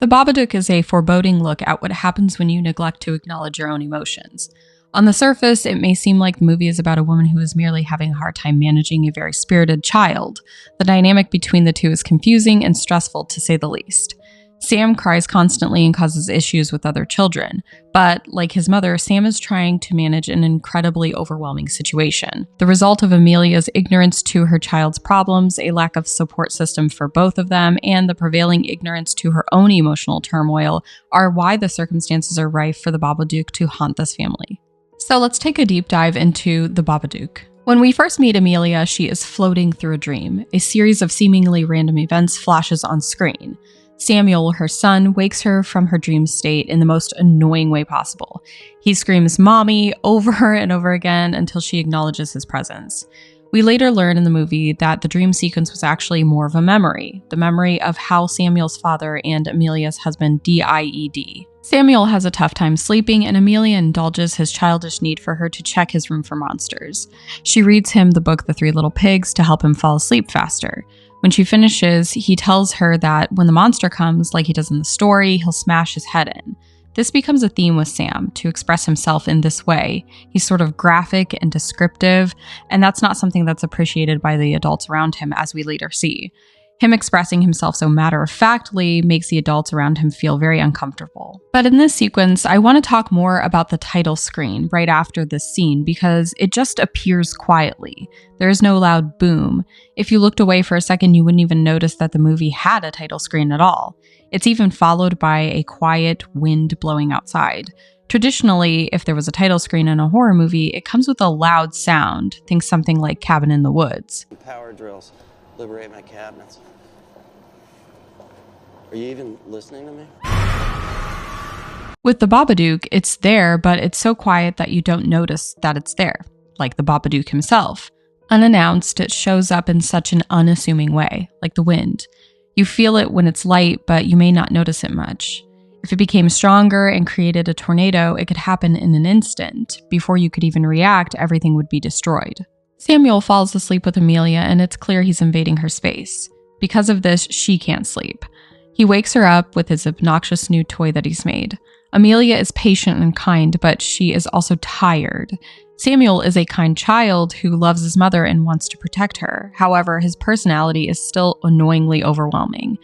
The Babadook is a foreboding look at what happens when you neglect to acknowledge your own emotions. On the surface, it may seem like the movie is about a woman who is merely having a hard time managing a very spirited child. The dynamic between the two is confusing and stressful, to say the least. Sam cries constantly and causes issues with other children, but like his mother, Sam is trying to manage an incredibly overwhelming situation. The result of Amelia's ignorance to her child's problems, a lack of support system for both of them, and the prevailing ignorance to her own emotional turmoil are why the circumstances are rife for the Babadook to haunt this family. So let's take a deep dive into the Babadook. When we first meet Amelia, she is floating through a dream. A series of seemingly random events flashes on screen. Samuel, her son, wakes her from her dream state in the most annoying way possible. He screams "Mommy" over and over again until she acknowledges his presence. We later learn in the movie that the dream sequence was actually more of a memory, the memory of how Samuel's father and Amelia's husband died. Samuel has a tough time sleeping, and Amelia indulges his childish need for her to check his room for monsters. She reads him the book The Three Little Pigs to help him fall asleep faster. When she finishes, he tells her that when the monster comes, like he does in the story, he'll smash his head in. This becomes a theme with Sam, to express himself in this way. He's sort of graphic and descriptive, and that's not something that's appreciated by the adults around him, as we later see. Him expressing himself so matter-of-factly makes the adults around him feel very uncomfortable. But in this sequence, I want to talk more about the title screen right after this scene because it just appears quietly. There is no loud boom. If you looked away for a second, you wouldn't even notice that the movie had a title screen at all. It's even followed by a quiet wind blowing outside. Traditionally, if there was a title screen in a horror movie, it comes with a loud sound. Think something like Cabin in the Woods. Power drills. Liberate my cabinets. Are you even listening to me? With the Babadook, it's there, but it's so quiet that you don't notice that it's there, like the Babadook himself. Unannounced, it shows up in such an unassuming way, like the wind. You feel it when it's light, but you may not notice it much. If it became stronger and created a tornado, it could happen in an instant. Before you could even react, everything would be destroyed. Samuel falls asleep with Amelia, and it's clear he's invading her space. Because of this, she can't sleep. He wakes her up with his obnoxious new toy that he's made. Amelia is patient and kind, but she is also tired. Samuel is a kind child who loves his mother and wants to protect her. However, his personality is still annoyingly overwhelming.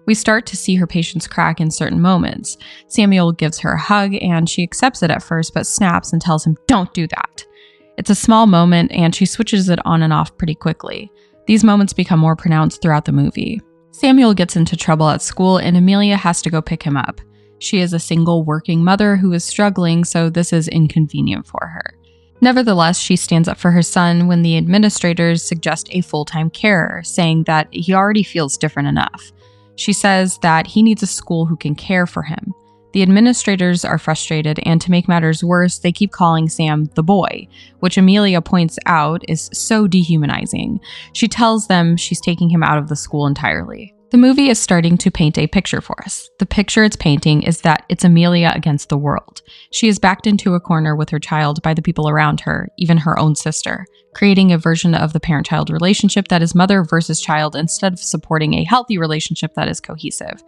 We start to see her patience crack in certain moments. Samuel gives her a hug, and she accepts it at first, but snaps and tells him, "Don't do that." It's a small moment, and she switches it on and off pretty quickly. These moments become more pronounced throughout the movie. Samuel gets into trouble at school, and Amelia has to go pick him up. She is a single working mother who is struggling, so this is inconvenient for her. Nevertheless, she stands up for her son when the administrators suggest a full-time carer, saying that he already feels different enough. She says that he needs a school who can care for him. The administrators are frustrated, and to make matters worse, they keep calling Sam the boy, which Amelia points out is so dehumanizing. She tells them she's taking him out of the school entirely. The movie is starting to paint a picture for us. The picture it's painting is that it's Amelia against the world. She is backed into a corner with her child by the people around her, even her own sister, creating a version of the parent-child relationship that is mother versus child instead of supporting a healthy relationship that is cohesive.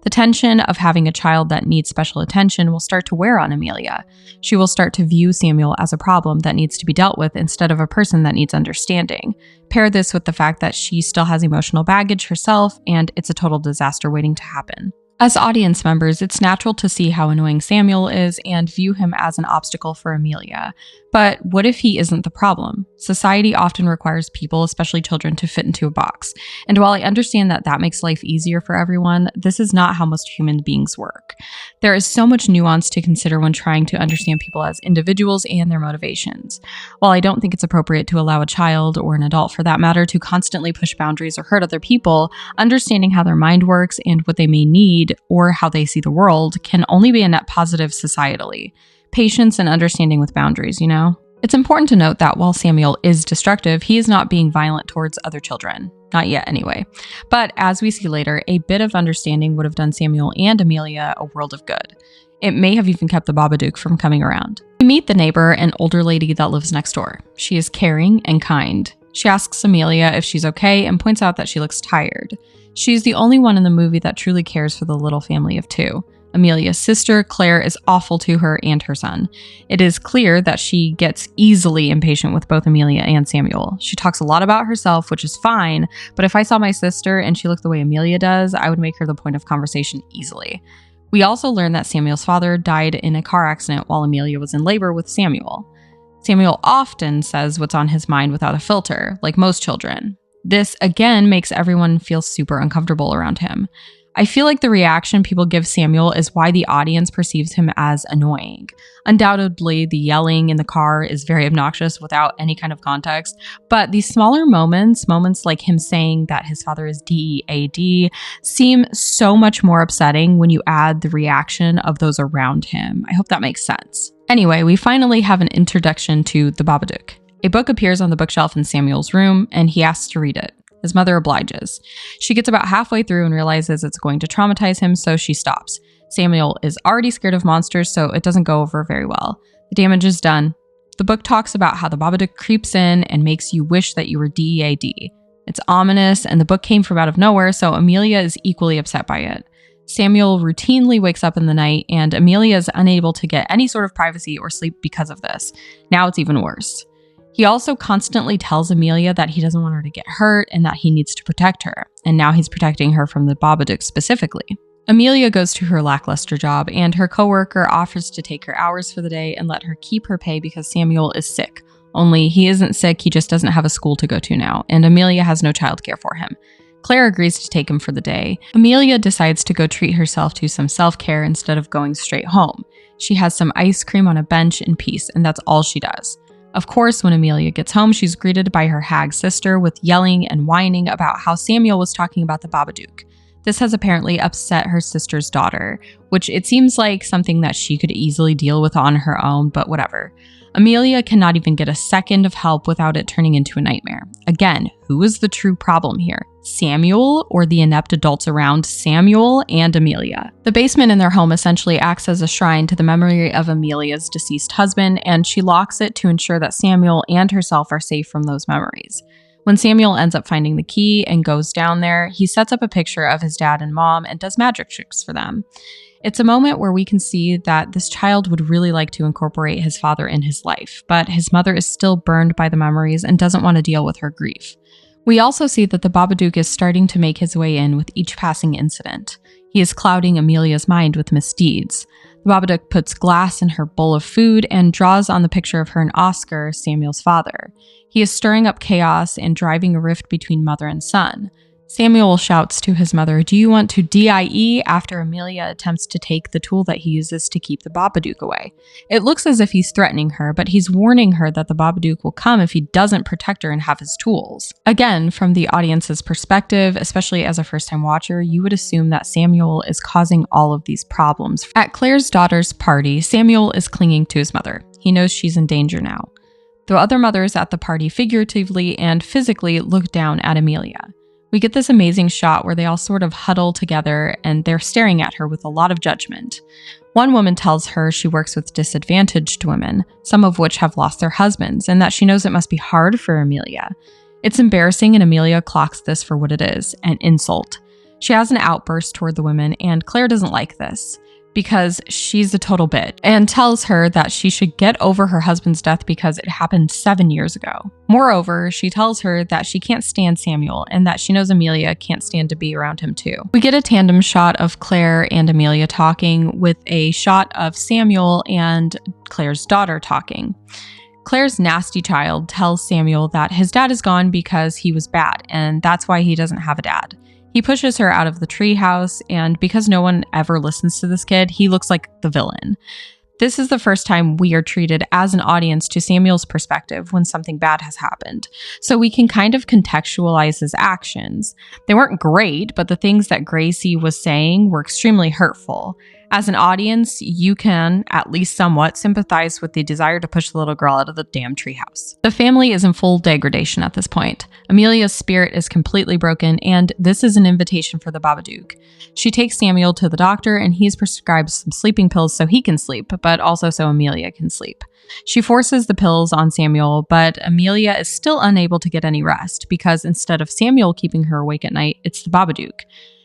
The tension of having a child that needs special attention will start to wear on Amelia. She will start to view Samuel as a problem that needs to be dealt with instead of a person that needs understanding. Pair this with the fact that she still has emotional baggage herself, and it's a total disaster waiting to happen. As audience members, it's natural to see how annoying Samuel is and view him as an obstacle for Amelia. But what if he isn't the problem? Society often requires people, especially children, to fit into a box. And while I understand that that makes life easier for everyone, this is not how most human beings work. There is so much nuance to consider when trying to understand people as individuals and their motivations. While I don't think it's appropriate to allow a child, or an adult for that matter, to constantly push boundaries or hurt other people, understanding how their mind works and what they may need or how they see the world can only be a net positive societally. Patience and understanding with boundaries, you know? It's important to note that while Samuel is destructive, he is not being violent towards other children. Not yet, anyway. But as we see later, a bit of understanding would have done Samuel and Amelia a world of good. It may have even kept the Babadook from coming around. We meet the neighbor, an older lady that lives next door. She is caring and kind. She asks Amelia if she's okay and points out that she looks tired. She's the only one in the movie that truly cares for the little family of two. Amelia's sister, Claire, is awful to her and her son. It is clear that she gets easily impatient with both Amelia and Samuel. She talks a lot about herself, which is fine, but if I saw my sister and she looked the way Amelia does, I would make her the point of conversation easily. We also learn that Samuel's father died in a car accident while Amelia was in labor with Samuel. Samuel often says what's on his mind without a filter, like most children. This, again, makes everyone feel super uncomfortable around him. I feel like the reaction people give Samuel is why the audience perceives him as annoying. Undoubtedly, the yelling in the car is very obnoxious without any kind of context, but these smaller moments like him saying that his father is DEAD, seem so much more upsetting when you add the reaction of those around him. I hope that makes sense. Anyway, we finally have an introduction to the Babadook. A book appears on the bookshelf in Samuel's room, and he asks to read it. His mother obliges. She gets about halfway through and realizes it's going to traumatize him, so she stops. Samuel is already scared of monsters, so it doesn't go over very well. The damage is done. The book talks about how the Babadook creeps in and makes you wish that you were DEAD. It's ominous, and the book came from out of nowhere, so Amelia is equally upset by it. Samuel routinely wakes up in the night, and Amelia is unable to get any sort of privacy or sleep because of this. Now it's even worse. He also constantly tells Amelia that he doesn't want her to get hurt and that he needs to protect her, and now he's protecting her from the Babadook specifically. Amelia goes to her lackluster job, and her coworker offers to take her hours for the day and let her keep her pay because Samuel is sick. Only he isn't sick, he just doesn't have a school to go to now, and Amelia has no childcare for him. Claire agrees to take him for the day. Amelia decides to go treat herself to some self-care instead of going straight home. She has some ice cream on a bench in peace, and that's all she does. Of course, when Amelia gets home, she's greeted by her hag sister with yelling and whining about how Samuel was talking about the Babadook. This has apparently upset her sister's daughter, which it seems like something that she could easily deal with on her own, but whatever. Amelia cannot even get a second of help without it turning into a nightmare. Again, who is the true problem here? Samuel or the inept adults around Samuel and Amelia? The basement in their home essentially acts as a shrine to the memory of Amelia's deceased husband, and she locks it to ensure that Samuel and herself are safe from those memories. When Samuel ends up finding the key and goes down there, he sets up a picture of his dad and mom and does magic tricks for them. It's a moment where we can see that this child would really like to incorporate his father in his life, but his mother is still burned by the memories and doesn't want to deal with her grief. We also see that the Babadook is starting to make his way in with each passing incident. He is clouding Amelia's mind with misdeeds. The Babadook puts glass in her bowl of food and draws on the picture of her and Oscar, Samuel's father. He is stirring up chaos and driving a rift between mother and son. Samuel shouts to his mother, "Do you want to DIE?" after Amelia attempts to take the tool that he uses to keep the Babadook away. It looks as if he's threatening her, but he's warning her that the Babadook will come if he doesn't protect her and have his tools. Again, from the audience's perspective, especially as a first-time watcher, you would assume that Samuel is causing all of these problems. At Claire's daughter's party, Samuel is clinging to his mother. He knows she's in danger now. The other mothers at the party figuratively and physically look down at Amelia. We get this amazing shot where they all sort of huddle together and they're staring at her with a lot of judgment. One woman tells her she works with disadvantaged women, some of which have lost their husbands, and that she knows it must be hard for Amelia. It's embarrassing, and Amelia clocks this for what it is, an insult. She has an outburst toward the women, and Claire doesn't like this because she's a total bitch, and tells her that she should get over her husband's death because it happened 7 years ago. Moreover, she tells her that she can't stand Samuel and that she knows Amelia can't stand to be around him too. We get a tandem shot of Claire and Amelia talking with a shot of Samuel and Claire's daughter talking. Claire's nasty child tells Samuel that his dad is gone because he was bad, and that's why he doesn't have a dad. He pushes her out of the treehouse, and because no one ever listens to this kid, he looks like the villain. This is the first time we are treated as an audience to Samuel's perspective when something bad has happened, so we can kind of contextualize his actions. They weren't great, but the things that Gracie was saying were extremely hurtful. As an audience, you can, at least somewhat, sympathize with the desire to push the little girl out of the damn treehouse. The family is in full degradation at this point. Amelia's spirit is completely broken, and this is an invitation for the Babadook. She takes Samuel to the doctor, and he's prescribed some sleeping pills so he can sleep, but also so Amelia can sleep. She forces the pills on Samuel, but Amelia is still unable to get any rest, because instead of Samuel keeping her awake at night, it's the Babadook.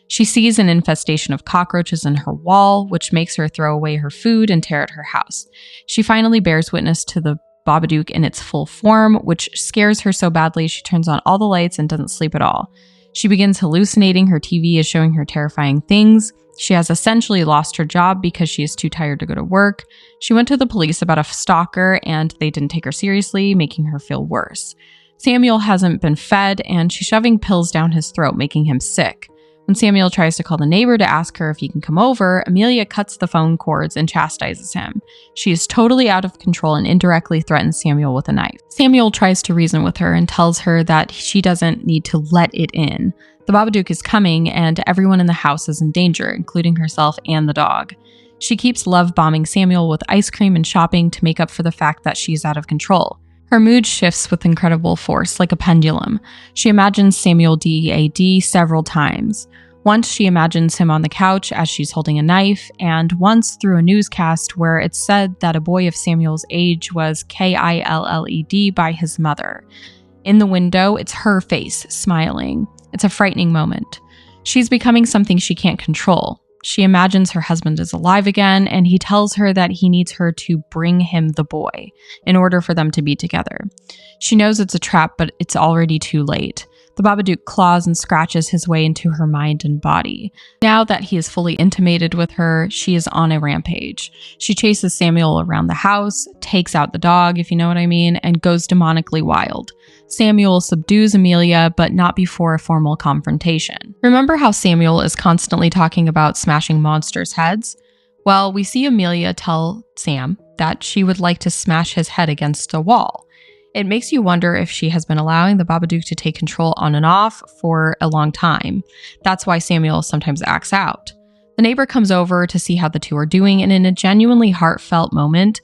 She sees an infestation of cockroaches in her wall, which makes her throw away her food and tear at her house. She finally bears witness to the Babadook in its full form, which scares her so badly she turns on all the lights and doesn't sleep at all. She begins hallucinating. Her TV is showing her terrifying things. She has essentially lost her job because she is too tired to go to work. She went to the police about a stalker, and they didn't take her seriously, making her feel worse. Samuel hasn't been fed, and she's shoving pills down his throat, making him sick. When Samuel tries to call the neighbor to ask her if he can come over, Amelia cuts the phone cords and chastises him. She is totally out of control and indirectly threatens Samuel with a knife. Samuel tries to reason with her and tells her that she doesn't need to let it in. The Babadook is coming, and everyone in the house is in danger, including herself and the dog. She keeps love-bombing Samuel with ice cream and shopping to make up for the fact that she's out of control. Her mood shifts with incredible force, like a pendulum. She imagines Samuel DAD several times. Once she imagines him on the couch as she's holding a knife, and once through a newscast where it's said that a boy of Samuel's age was killed by his mother. In the window, it's her face, smiling. It's a frightening moment. She's becoming something she can't control. She imagines her husband is alive again, and he tells her that he needs her to bring him the boy in order for them to be together. She knows it's a trap, but it's already too late. The Babadook claws and scratches his way into her mind and body. Now that he is fully intimated with her, she is on a rampage. She chases Samuel around the house, takes out the dog, if you know what I mean, and goes demonically wild. Samuel subdues Amelia, but not before a formal confrontation. Remember how Samuel is constantly talking about smashing monsters' heads? Well, we see Amelia tell Sam that she would like to smash his head against a wall. It makes you wonder if she has been allowing the Babadook to take control on and off for a long time. That's why Samuel sometimes acts out. The neighbor comes over to see how the two are doing, and in a genuinely heartfelt moment,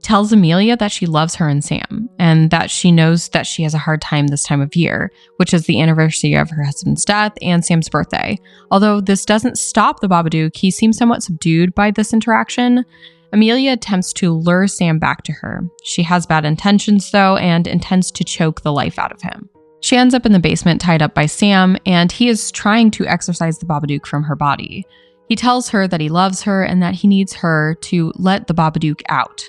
tells Amelia that she loves her and Sam, and that she knows that she has a hard time this time of year, which is the anniversary of her husband's death and Sam's birthday. Although this doesn't stop the Babadook, he seems somewhat subdued by this interaction. Amelia attempts to lure Sam back to her. She has bad intentions, though, and intends to choke the life out of him. She ends up in the basement tied up by Sam, and he is trying to exorcise the Babadook from her body. He tells her that he loves her and that he needs her to let the Babadook out.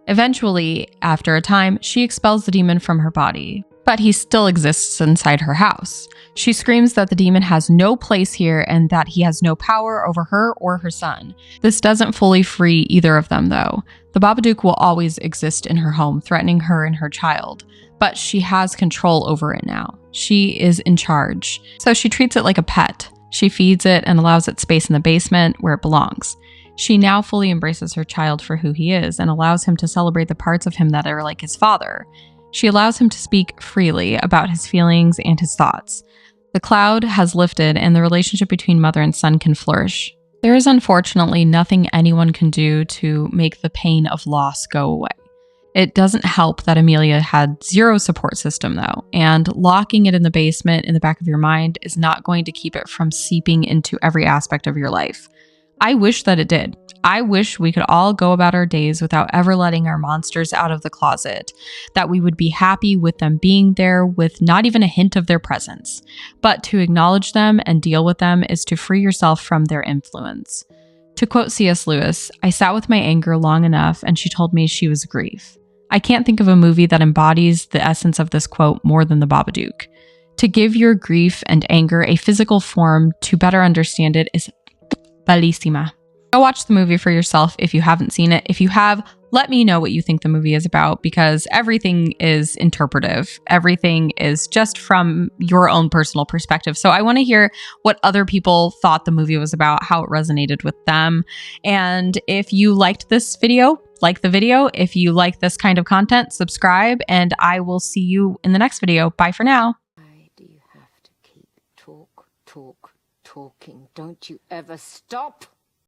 Eventually, after a time, she expels the demon from her body, but he still exists inside her house. She screams that the demon has no place here and that he has no power over her or her son. This doesn't fully free either of them, though. The Babadook will always exist in her home, threatening her and her child, but she has control over it now. She is in charge, so she treats it like a pet. She feeds it and allows it space in the basement where it belongs. She now fully embraces her child for who he is and allows him to celebrate the parts of him that are like his father. She allows him to speak freely about his feelings and his thoughts. The cloud has lifted and the relationship between mother and son can flourish. There is unfortunately nothing anyone can do to make the pain of loss go away. It doesn't help that Amelia had zero support system though, and locking it in the basement in the back of your mind is not going to keep it from seeping into every aspect of your life. I wish that it did. I wish we could all go about our days without ever letting our monsters out of the closet, that we would be happy with them being there with not even a hint of their presence. But to acknowledge them and deal with them is to free yourself from their influence. To quote C.S. Lewis, I sat with my anger long enough and she told me she was grief. I can't think of a movie that embodies the essence of this quote more than The Babadook. To give your grief and anger a physical form to better understand it is bellissima. Go watch the movie for yourself if you haven't seen it. If you have, let me know what you think the movie is about, because everything is interpretive. Everything is just from your own personal perspective. So I want to hear what other people thought the movie was about, how it resonated with them. And if you liked this video, like the video. If you like this kind of content, subscribe, and I will see you in the next video. Bye for now. Why do you have to keep talking? Don't you ever stop?